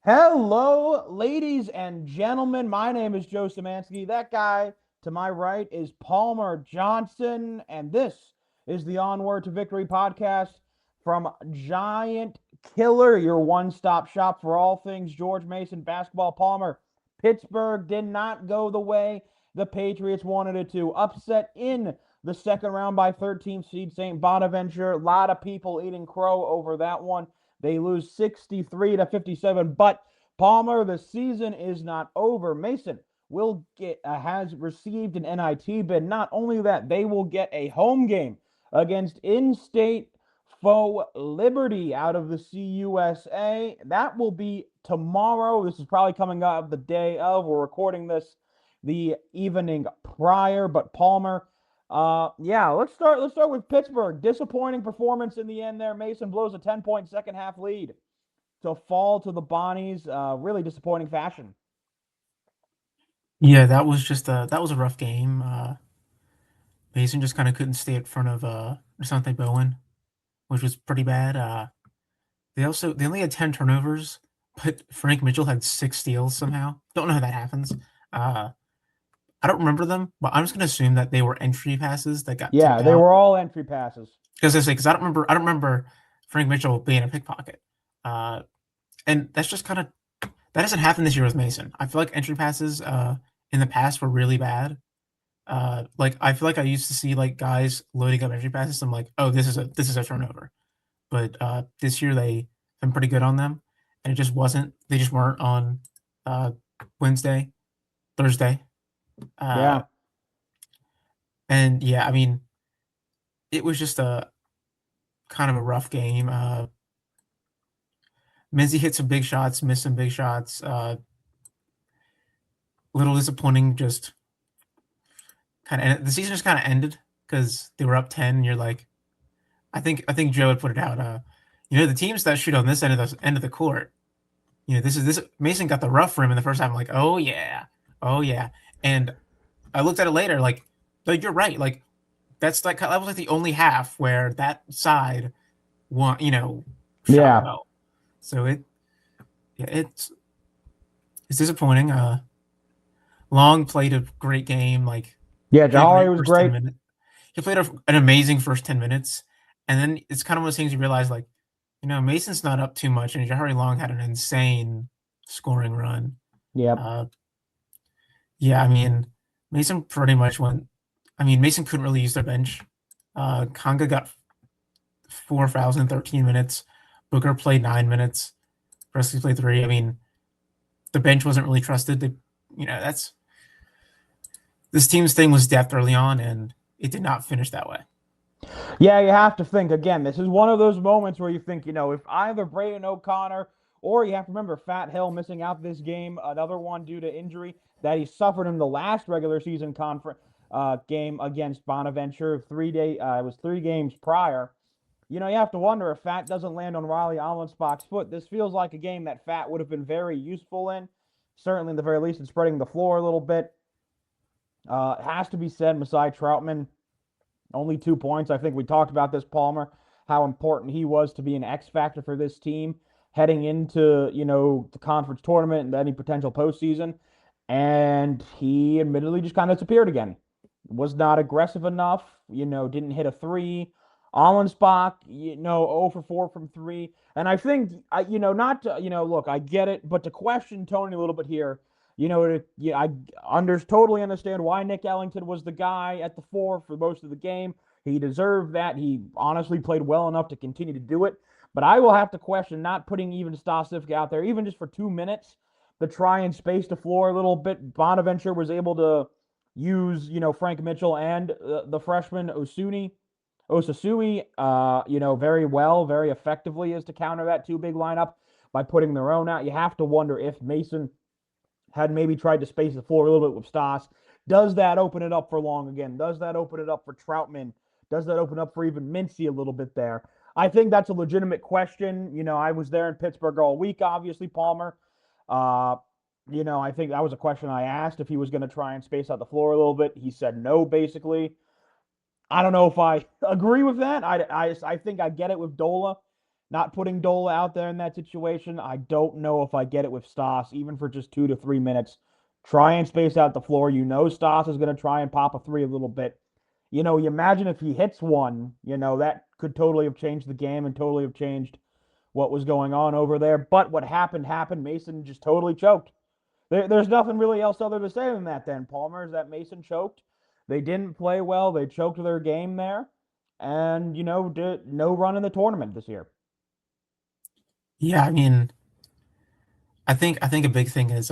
Hello, ladies and gentlemen. My name is Joe Szymanski. That guy to my right is Palmer Johnson, and this is the Onward to Victory podcast from Giant Killer, your one-stop shop for all things George Mason basketball. Palmer, Pittsburgh did not go the way the Patriots wanted it to. Upset in the second round by 13th seed St. Bonaventure. A lot of people eating crow over that one. They lose 63 to 57. But Palmer, the season is not over. Mason will get has received an NIT bid. Not only that, they will get a home game against in-state foe Liberty out of the CUSA. That will be tomorrow. This is probably coming up the day of. We're recording this the evening prior, but Palmer, yeah, let's start with Pittsburgh. Disappointing performance in the end there. Mason blows a 10-point second half lead to fall to the Bonnies. Really disappointing fashion. Yeah, that was a rough game. Mason just kind of couldn't stay in front of Asante Bowen, which was pretty bad. They only had 10 turnovers, but Frank Mitchell had 6 steals somehow. Don't know how that happens. Uh, I don't remember them, but I'm just gonna assume that they were entry passes that got Yeah, tipped they out. were all entry passes. Because I don't remember Frank Mitchell being a pickpocket. Uh, and that's just kind of that hasn't happened this year with Mason. I feel like entry passes in the past were really bad. Like I feel like I used to see like guys loading up entry passes. I'm like, oh, this is a turnover. But this year they've been pretty good on them, and it just wasn't. They just weren't on uh, Wednesday, Thursday, uh, Yeah. and yeah, I mean, it was just a kind of a rough game. Menzie hit some big shots, missed some big shots. Little disappointing. Just kind of the season just kind of ended because they were up 10. And you're like, I think Joe would put it out. The teams that shoot on this end of the court, this Mason got the rough rim in the first half. I'm like, oh yeah, and I looked at it later, like you're right, like that was like the only half where that side won, shot Yeah. well. So yeah, it's disappointing. Long played a great game, like Yeah, played a Jahari great was first ten great. minutes. He played an amazing first 10 minutes, and then it's kind of one of those things you realize, like, Mason's not up too much, and Jahari Long had an insane scoring run. Yep. Uh, yeah, I mean, Mason pretty much went. I mean, Mason couldn't really use their bench. Conga got 4 fouls in 13 minutes. Booker played 9 minutes. Presley played 3. I mean, the bench wasn't really trusted. That's this team's thing was depth early on, and it did not finish that way. Yeah, you have to think again. This is one of those moments where you think, if either Braden O'Connor or you have to remember Fat Hill missing out this game, another one due to injury that he suffered in the last regular season conference game against Bonaventure. It was 3 games prior. You have to wonder if Fat doesn't land on Riley Allenspach's foot. This feels like a game that Fat would have been very useful in, certainly in the very least in spreading the floor a little bit. It has to be said, Masai Troutman only 2 points. I think we talked about this, Palmer, how important he was to be an X factor for this team heading into, the conference tournament and any potential postseason. And he admittedly just kind of disappeared again. Was not aggressive enough, didn't hit a three. Allenspach, 0 for 4 from three. And I think, not to, look, I get it, but to question Tony a little bit here, I totally understand why Nick Ellington was the guy at the 4 for most of the game. He deserved that. He honestly played well enough to continue to do it. But I will have to question not putting even Stosivka out there, even just for 2 minutes, to try and space the floor a little bit. Bonaventure was able to use, Frank Mitchell and the freshman Osasui, very well, very effectively as to counter that two big lineup by putting their own out. You have to wonder if Mason had maybe tried to space the floor a little bit with Stas. Does that open it up for Long again? Does that open it up for Troutman? Does that open up for even Mincy a little bit there? I think that's a legitimate question. I was there in Pittsburgh all week, obviously, Palmer. Uh, I think that was a question I asked if he was going to try and space out the floor a little bit. He said no, basically. I don't know if I agree with that. I think I get it with Dola. not putting Dola out there in that situation. I don't know if I get it with Stas, even for just 2 to 3 minutes. Try and space out the floor. You know Stas is going to try and pop a three a little bit. You imagine if he hits one, that could totally have changed the game and totally have changed what was going on over there. But what happened happened. Mason just totally choked. There's nothing really else other to say than that then, Palmer, is that Mason choked. They didn't play well. They choked their game there. And, no run in the tournament this year. Yeah, I mean, I think a big thing is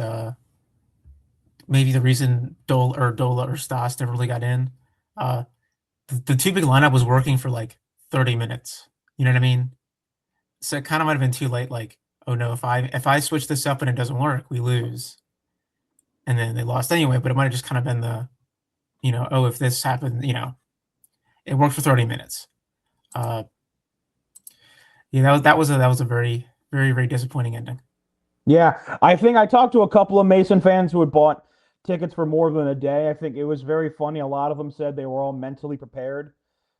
maybe the reason Dola or Stas never really got in. Uh, the two big lineup was working for like 30 minutes. You know what I mean? So it kind of might have been too late. Like, oh no, if I switch this up and it doesn't work, we lose. And then they lost anyway. But it might have just kind of been the, oh, if this happened, it worked for 30 minutes. Yeah, that was a very, very, very disappointing ending. Yeah, I think I talked to a couple of Mason fans who had bought tickets for more than a day. I think it was very funny. A lot of them said they were all mentally prepared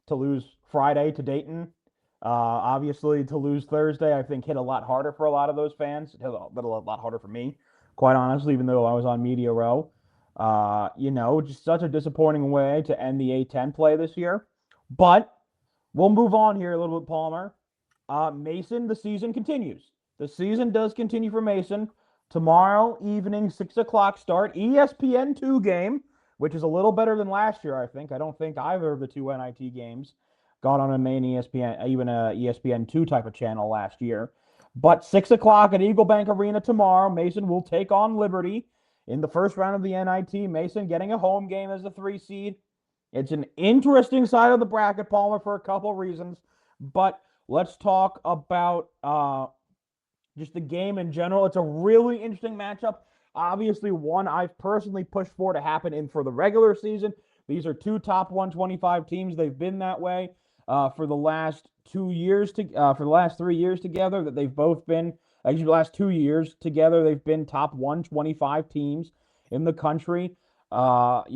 to lose Friday to Dayton. Obviously, to lose Thursday, I think hit a lot harder for a lot of those fans. It hit a lot harder for me, quite honestly, even though I was on media row. Just such a disappointing way to end the A10 play this year. But we'll move on here a little bit, Palmer. Mason, the season continues. The season does continue for Mason. Tomorrow evening, 6 o'clock start, ESPN2 game, which is a little better than last year, I think. I don't think either of the two NIT games got on a main ESPN, even a ESPN2 type of channel last year. But 6 o'clock at Eagle Bank Arena tomorrow, Mason will take on Liberty in the first round of the NIT. Mason getting a home game as the 3 seed. It's an interesting side of the bracket, Palmer, for a couple reasons. But let's talk about just the game in general. It's a really interesting matchup. Obviously, one I've personally pushed for to happen for the regular season. These are two top 125 teams. They've been that way for the last 2 years for the last 3 years together. That they've both been actually the last 2 years together. They've been top 125 teams in the country. Liberty,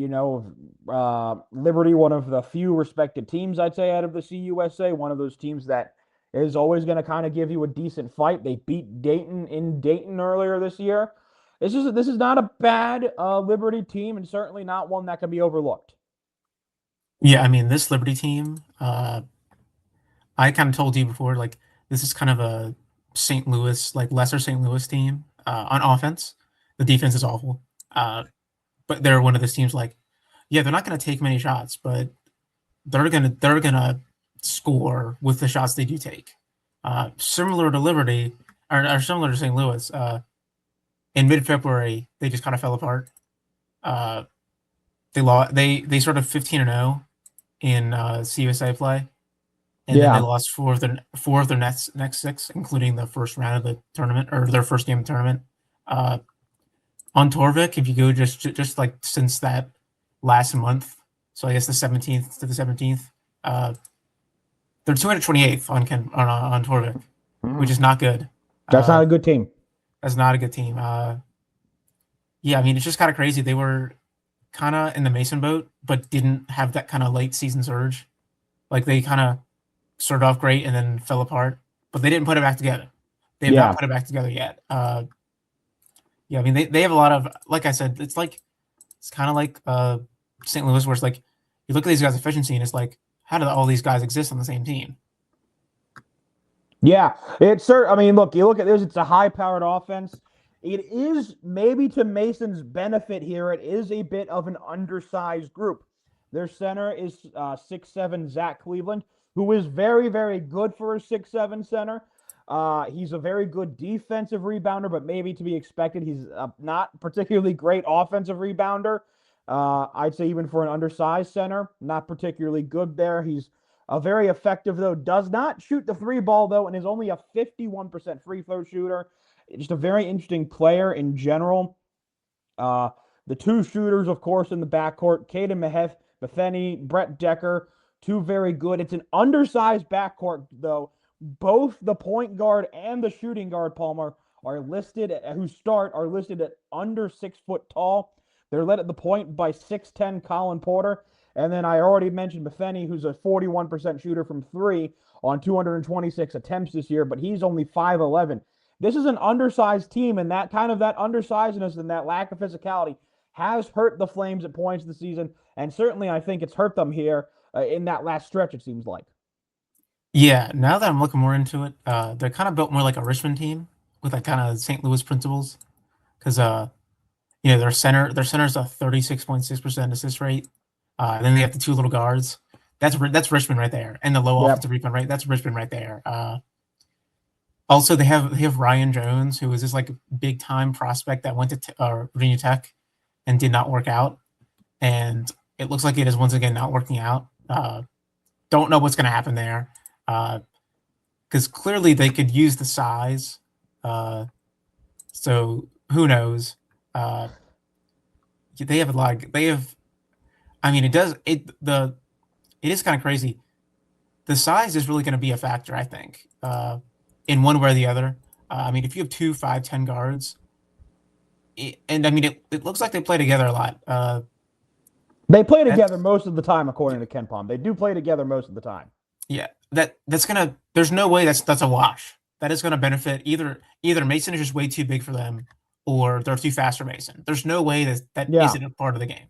one of the few respected teams, I'd say, out of the CUSA. One of those teams that is always going to kind of give you a decent fight. They beat Dayton in Dayton earlier this year. This is not a bad Liberty team, and certainly not one that can be overlooked. Yeah, I mean, this Liberty team, I kind of told you before, like, this is kind of a St. Louis, like, lesser St. Louis team on offense. The defense is awful. But they're one of those teams, like, yeah, they're not going to take many shots, but they're gonna score with the shots they do take. Similar to Liberty, or similar to St. Louis, in mid-February, they just kind of fell apart. They sort of 15-0 in CUSA play, and then they lost four of their next six, including the first round of the tournament, or their first game of the tournament. On Torvik, if you go just like since that last month, so I guess the 17th to the 17th, they're 228th on Torvik, which is not good. That's not a good team. That's not a good team. Yeah, I mean, it's just kind of crazy. They were kind of in the Mason boat, but didn't have that kind of late season surge. Like, they kind of started off great and then fell apart, but they didn't put it back together. They have not put it back together yet. Yeah, I mean, they have a lot of, like I said, it's kind of like St. Louis, where it's like, you look at these guys' efficiency and it's like, how do all these guys exist on the same team? Yeah, I mean, look, you look at this, it's a high-powered offense. It is, maybe to Mason's benefit here, it is a bit of an undersized group. Their center is 6'7" Zach Cleveland, who is very, very good for a 6'7" center. He's a very good defensive rebounder, but maybe to be expected. He's not particularly great offensive rebounder. I'd say even for an undersized center, not particularly good there. He's very effective, though. Does not shoot the 3 ball, though, and is only a 51% free throw shooter. Just a very interesting player in general. The two shooters, of course, in the backcourt, Caden Metheny, Brett Decker, two very good. It's an undersized backcourt, though. Both the point guard and the shooting guard, Palmer, are listed at under 6 foot tall. They're led at the point by 6'10" Colin Porter. And then I already mentioned Metheny, who's a 41% shooter from 3, on 226 attempts this year, but he's only 5'11". This is an undersized team, and that undersizedness and that lack of physicality has hurt the Flames at points this season, and certainly I think it's hurt them here in that last stretch, it seems like. Yeah, now that I'm looking more into it, they're kind of built more like a Richmond team with like kind of St. Louis principles, because their center's a 36.6% assist rate. And then they have the two little guards. That's Richmond right there, and the low Yep. offensive rebound rate. That's Richmond right there. Also, they have Ryan Jones, who is this like big time prospect that went to Virginia Tech and did not work out, and it looks like it is once again not working out. Don't know what's going to happen there, because clearly they could use the size. So who knows? They have a lot. They have. I mean, it is kind of crazy. The size is really going to be a factor, I think, in one way or the other. I mean, if you have 2, 5, 10 guards, and I mean, it looks like they play together a lot. They play together most of the time, according to Ken Palm. They do play together most of the time. Yeah, that's gonna. There's no way that's a wash. That is going to benefit either Mason is just way too big for them, or they're too fast for Mason. There's no way that isn't a part of the game.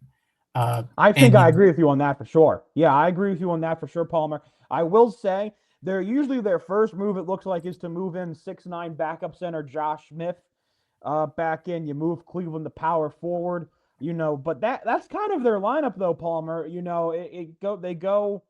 I think I agree with you on that for sure. Yeah, I agree with you on that for sure, Palmer. I will say they're usually their first move, it looks like, is to move in 6'9" backup center Josh Smith back in. You move Cleveland to power forward, but that's kind of their lineup though, Palmer. They go,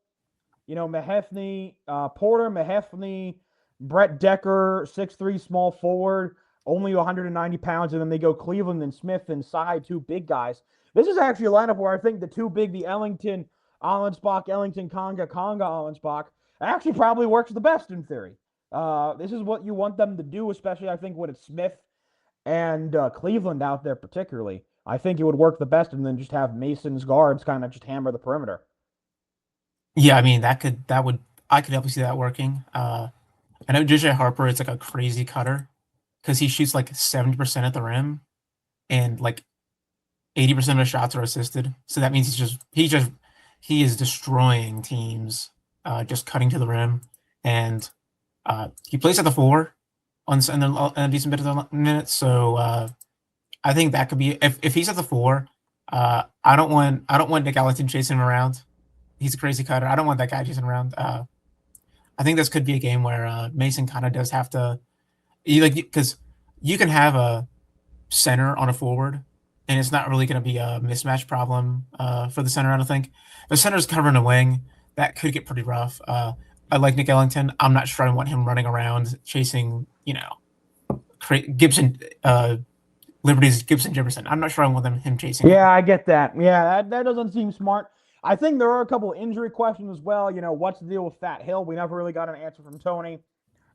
Mahefny, Porter, Mahefny, Brett Decker, 6'3" small forward, only 190 pounds, and then they go Cleveland and Smith inside, two big guys. This is actually a lineup where I think the two big, the Ellington, Allensbach, Ellington, Conga, Allensbach, actually probably works the best in theory. This is what you want them to do, especially I think when it's Smith and Cleveland out there particularly. I think it would work the best, and then just have Mason's guards kind of just hammer the perimeter. Yeah, I mean I could definitely see that working. I know JJ Harper is like a crazy cutter because he shoots like 70% at the rim, and like 80% of his shots are assisted. So that means he is destroying teams, just cutting to the rim, and he plays at the 4 on a decent bit of the minutes. So I think that could be if he's at the 4. I don't want Nick Ellington chasing him around. He's a crazy cutter. I don't want that guy chasing around. I think this could be a game where Mason kind of does have to, because you can have a center on a forward, and it's not really going to be a mismatch problem for the center. I don't think. If the center's covering a wing, that could get pretty rough. I like Nick Ellington. I'm not sure I want him running around chasing, Gibson, Liberty's Gibson Jefferson. I'm not sure I want him chasing. Yeah, I get that. Yeah, that doesn't seem smart. I think there are a couple of injury questions as well. What's the deal with Fat Hill? We never really got an answer from Tony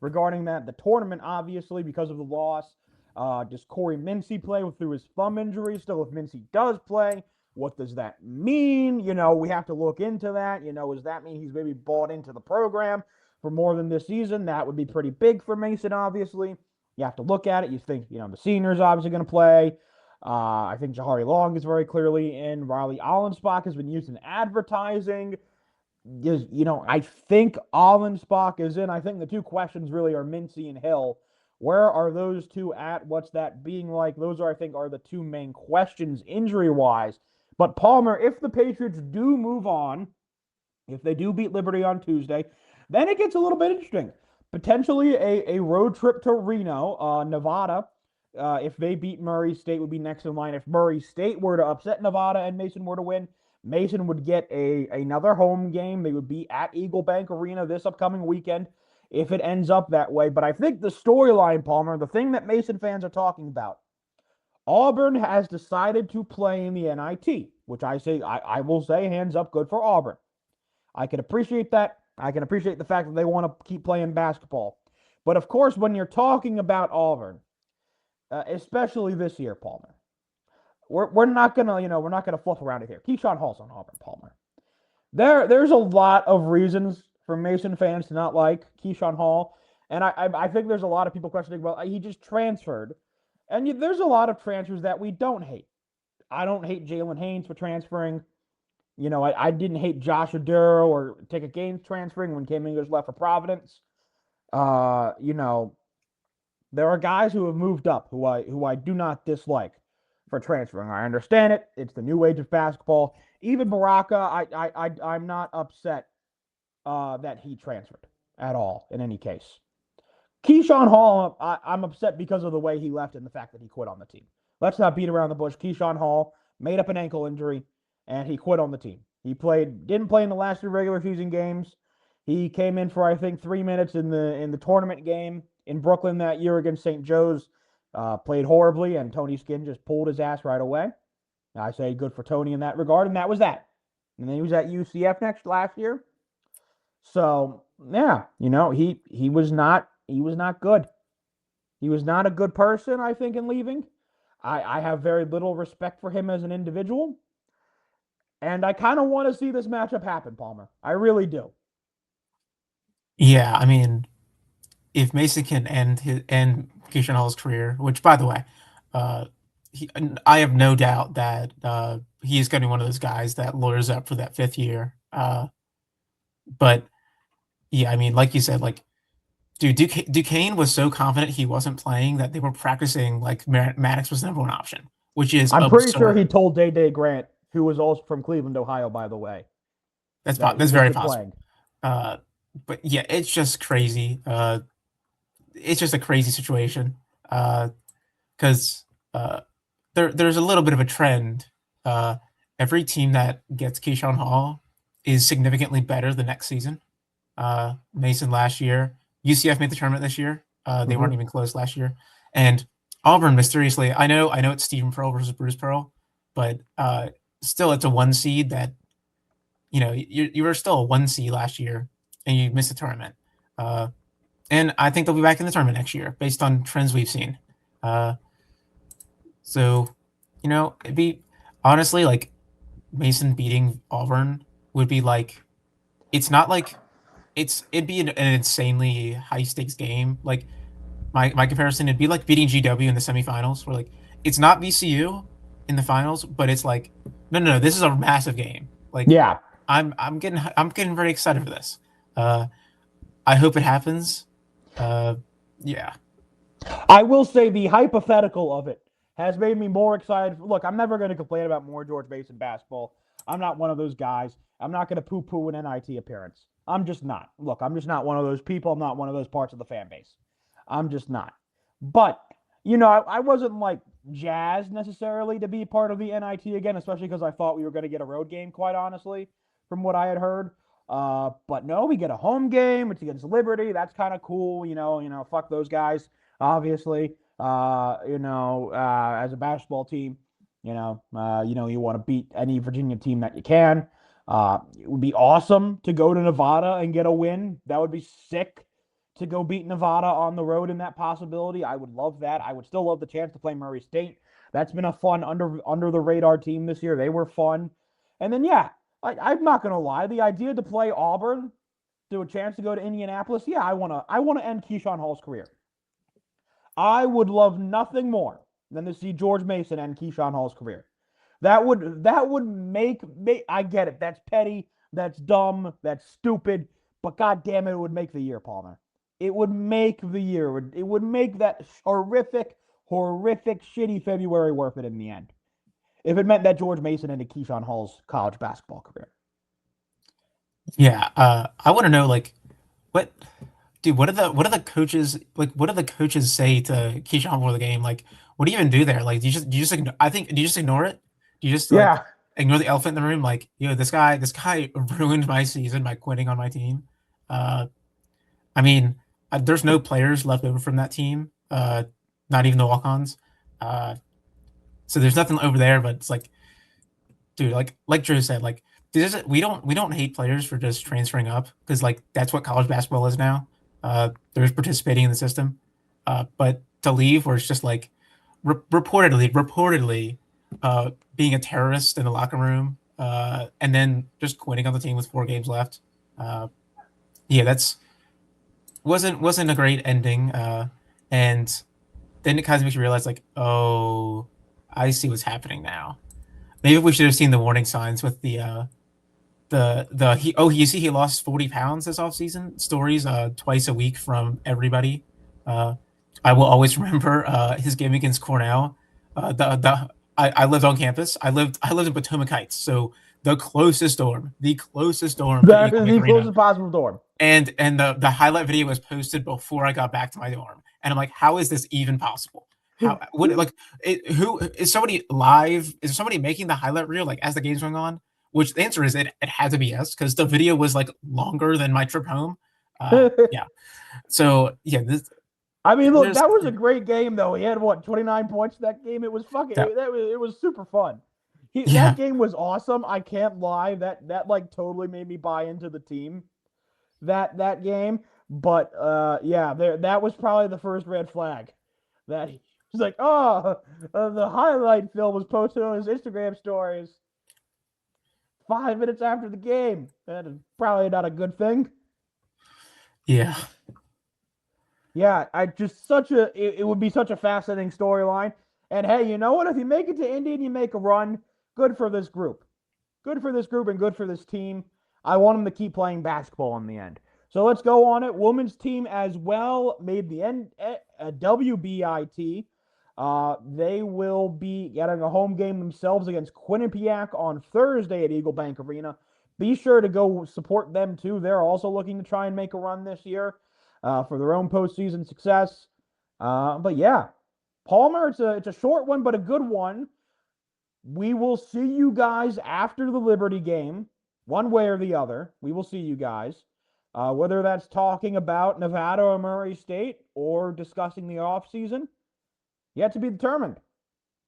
regarding that. The tournament, obviously, because of the loss. Does Corey Mincy play through his thumb injury? Still, if Mincy does play, what does that mean? We have to look into that. Does that mean he's maybe bought into the program for more than this season? That would be pretty big for Mason, obviously. You have to look at it. You think, the senior's obviously going to play. I think Jahari Long is very clearly in. Riley Allensbach has been used in advertising. I think Allensbach is in. I think the two questions really are Mincy and Hill. Where are those two at? What's that being like? Those I think, are the two main questions injury-wise. But Palmer, if the Patriots do move on, if they do beat Liberty on Tuesday, then it gets a little bit interesting. Potentially a road trip to Reno, Nevada. If they beat Murray State, would be next in line. If Murray State were to upset Nevada and Mason were to win, Mason would get another home game. They would be at Eagle Bank Arena this upcoming weekend if it ends up that way. But I think the storyline, Palmer, the thing that Mason fans are talking about, Auburn has decided to play in the NIT, which I will say, hands up, good for Auburn. I can appreciate that. I can appreciate the fact that they want to keep playing basketball. But of course, when you're talking about Auburn, especially this year, Palmer, we're not gonna fluff around it here. Keyshawn Hall's on Auburn, Palmer. There's a lot of reasons for Mason fans to not like Keyshawn Hall, and I think there's a lot of people questioning, well, he just transferred, and there's a lot of transfers that we don't hate. I don't hate Jalen Haynes for transferring. I didn't hate Josh Aduro or take a Gaines transferring when Cam English left for Providence. Uh, you know, there are guys who have moved up who I do not dislike for transferring. I understand it. It's the new age of basketball. Even Baraka, I'm not upset that he transferred at all in any case. Keyshawn Hall, I'm upset because of the way he left and the fact that he quit on the team. Let's not beat around the bush. Keyshawn Hall made up an ankle injury and he quit on the team. He didn't play in the last 2 regular season games. He came in for I think 3 minutes in the tournament game in Brooklyn that year against St. Joe's. Played horribly, and Tony Skinn just pulled his ass right away. I say good for Tony in that regard, and that was that. And then he was at UCF last year. So yeah, he was not good. He was not a good person, I think, in leaving. I have very little respect for him as an individual. And I kind of want to see this matchup happen, Palmer. I really do. Yeah, I mean, if Mason can end Keyshawn Hall's career, which by the way, uh, I have no doubt that he is going to be one of those guys that lawyers up for that 5th year. But yeah, I mean, like you said, like, dude, Duquesne was so confident he wasn't playing that they were practicing like Maddox was the number 1 option, which is I'm pretty sure he absurd. told Day Grant, who was also from Cleveland, Ohio, by the way, that he That's very wasn't possible. playing. But yeah, it's just crazy. It's just a crazy situation because there's a little bit of a trend. Every team that gets Keyshawn Hall is significantly better the next season. Mason last year, UCF made the tournament this year. They weren't even close last year, and Auburn mysteriously. I know it's Stephen Pearl versus Bruce Pearl, but still, it's a 1 seed that you were still a 1 seed last year, and you missed the tournament. And I think they'll be back in the tournament next year based on trends we've seen. So, it'd be honestly like Mason beating Auburn would be like, it's not like it'd be an insanely high stakes game. Like my comparison, it'd be like beating GW in the semifinals, where like it's not VCU in the finals, but it's like no, this is a massive game. Like Yeah. I'm getting very excited for this. I hope it happens. Yeah. I will say the hypothetical of it has made me more excited. Look, I'm never going to complain about more George Mason basketball. I'm not one of those guys. I'm not going to poo-poo an NIT appearance. I'm just not. Look, I'm just not one of those people. I'm not one of those parts of the fan base. I'm just not. But, I wasn't like jazzed necessarily to be part of the NIT again, especially because I thought we were going to get a road game, quite honestly, from what I had heard. But no, we get a home game. It's against Liberty. That's kind of cool. Fuck those guys. Obviously, as a basketball team, you want to beat any Virginia team that you can. It would be awesome to go to Nevada and get a win. That would be sick to go beat Nevada on the road in that possibility. I would love that. I would still love the chance to play Murray State. That's been a fun under the radar team this year. They were fun. And then, yeah, I'm not going to lie. The idea to play Auburn, to a chance to go to Indianapolis, yeah, I want to end Keyshawn Hall's career. I would love nothing more than to see George Mason end Keyshawn Hall's career. That would make I get it. That's petty. That's dumb. That's stupid. But God damn it, it would make the year, Palmer. It would make the year. It would make that horrific, shitty February worth it in the end. If it meant that George Mason ended Keyshawn Hall's college basketball career. Yeah. I want to know, like, what, dude, what do the coaches, like, what do the coaches say to Keyshawn before the game? Like, what do you even do there? Like, do you just ignore, do you just ignore it? Do you just like Yeah. ignore the elephant in the room? Like, this guy ruined my season by quitting on my team. I mean, there's no players left over from that team. Not even the walk-ons. So there's nothing over there, but it's like, dude, like Drew said, like, we don't hate players for just transferring up, because like that's what college basketball is now. They're just participating in the system. But to leave where it's just like reportedly being a terrorist in the locker room, and then just quitting on the team with 4 games left. Yeah, that's wasn't a great ending. And then it kind of makes you realize, like, oh, I see what's happening now. Maybe we should have seen the warning signs with the you see he lost 40 pounds this offseason. Stories twice a week from everybody. I will always remember his game against Cornell. I lived on campus. I lived in Potomac Heights, so the closest dorm to That Eagle is Bank the Arena. closest possible dorm. And the highlight video was posted before I got back to my dorm, and I'm like, how is this even possible? How would like who is somebody live? Is somebody making the highlight reel like as the game's going on? Which the answer is it had to be yes, because the video was like longer than my trip home. Yeah. So yeah, I mean, look, there's that was a great game, though. He had what 29 points that game. It was fucking. that It was super fun. That yeah game was awesome. I can't lie. That like totally made me buy into the team. That game, but yeah, that was probably the first red flag. That he's like, oh, the highlight film was posted on his Instagram stories 5 minutes after the game. That is probably not a good thing. yeah Yeah, I just it would be such a fascinating storyline. And hey, you know what? If you make it to Indy and you make a run, good for this group. Good for this group and good for this team. I want them to keep playing basketball in the end. So let's go on it. Women's team as well made the WBIT. They will be getting a home game themselves against Quinnipiac on Thursday at Eagle Bank Arena. Be sure to go support them too. They're also looking to try and make a run this year for their own postseason success. But yeah, Palmer, it's a short one, but a good one. We will see you guys after the Liberty game, one way or the other. We will see you guys. Whether that's talking about Nevada or Murray State or discussing the offseason, yet to be determined.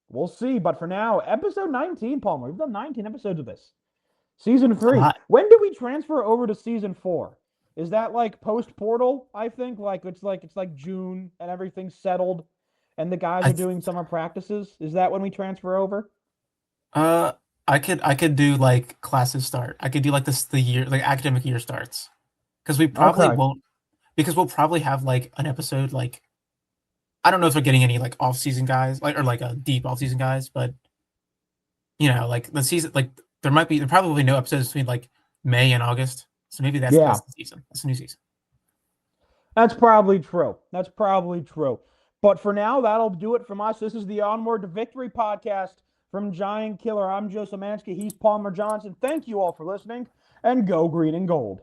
We'll see. But for now, episode 19, Palmer. We've done 19 episodes of this. Season 3. When do we transfer over to season 4? Is that like post portal? I think it's like June and everything's settled, and the guys are doing summer practices. Is that when we transfer over? I could do like classes start. I could do like the year like academic year starts, because we probably won't, because we'll probably have like an episode like, I don't know if we're getting any like off season guys like or like a deep off season guys, but like the season like there probably no episodes between like May and August. So maybe that's the season. That's the new season. That's probably true. That's probably true. But for now, that'll do it from us. This is the Onward to Victory podcast from Giant Killer. I'm Joe Samansky. He's Palmer Johnson. Thank you all for listening, and go green and gold.